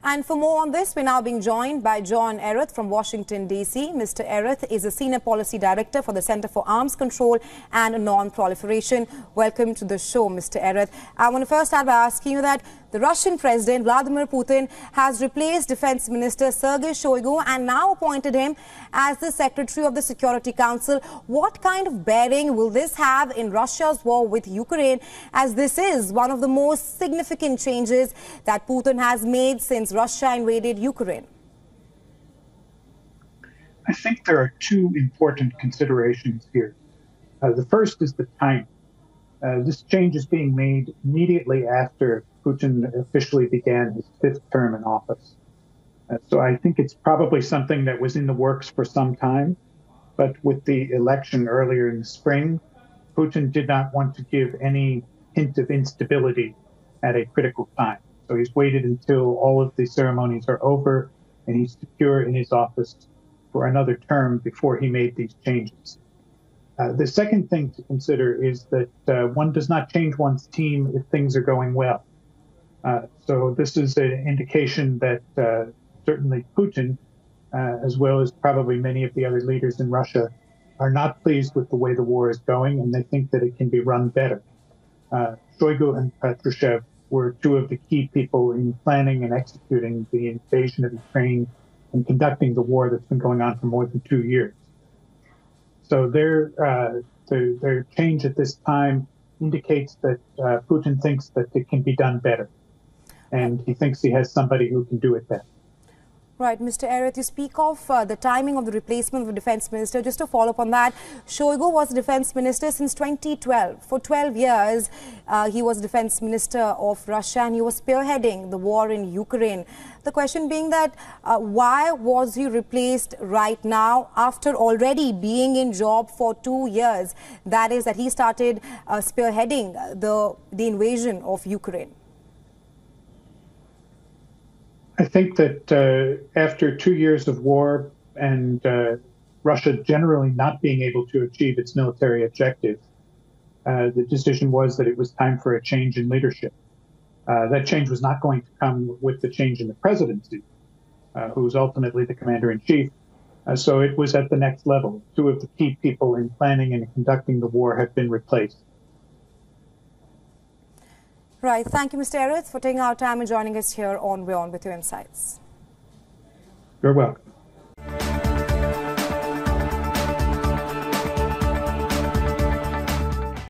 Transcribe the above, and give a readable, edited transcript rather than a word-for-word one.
And for more on this, we're now being joined by John Erath from Washington, D.C. Mr. Erath is a Senior Policy Director for the Center for Arms Control and Non-Proliferation. Welcome to the show, Mr. Erath. I want to first start by asking you that the Russian President Vladimir Putin has replaced Defense Minister Sergei Shoigu and now appointed him as the Secretary of the Security Council. What kind of bearing will this have in Russia's war with Ukraine, as this is one of the most significant changes that Putin has made since Russia invaded Ukraine? I think there are two important considerations here. The first is the time. This change is being made immediately after Putin officially began his fifth term in office. So I think it's probably something that was in the works for some time. But with the election earlier in the spring, Putin did not want to give any hint of instability at a critical time. So he's waited until all of the ceremonies are over and he's secure in his office for another term before he made these changes. The second thing to consider is that one does not change one's team if things are going well. So this is an indication that certainly Putin, as well as probably many of the other leaders in Russia, are not pleased with the way the war is going, and they think that it can be run better. Shoigu and Patrushev were two of the key people in planning and executing the invasion of Ukraine and conducting the war that's been going on for more than 2 years. So their change at this time indicates that Putin thinks that it can be done better, and he thinks he has somebody who can do it better. Right, Mr. Erath, you speak of the timing of the replacement of the defense minister. Just to follow up on that, Shoigu was defense minister since 2012. For 12 years, he was defense minister of Russia and he was spearheading the war in Ukraine. The question being that why was he replaced right now after already being in job for 2 years? That is, that he started spearheading the invasion of Ukraine. I think that after 2 years of war and Russia generally not being able to achieve its military objectives, the decision was that it was time for a change in leadership. That change was not going to come with the change in the presidency, who was ultimately the commander-in-chief. So it was at the next level. Two of the key people in planning and conducting the war have been replaced. Right. Thank you, Mr. Erath, for taking our time and joining us here on WION with your insights. You're welcome.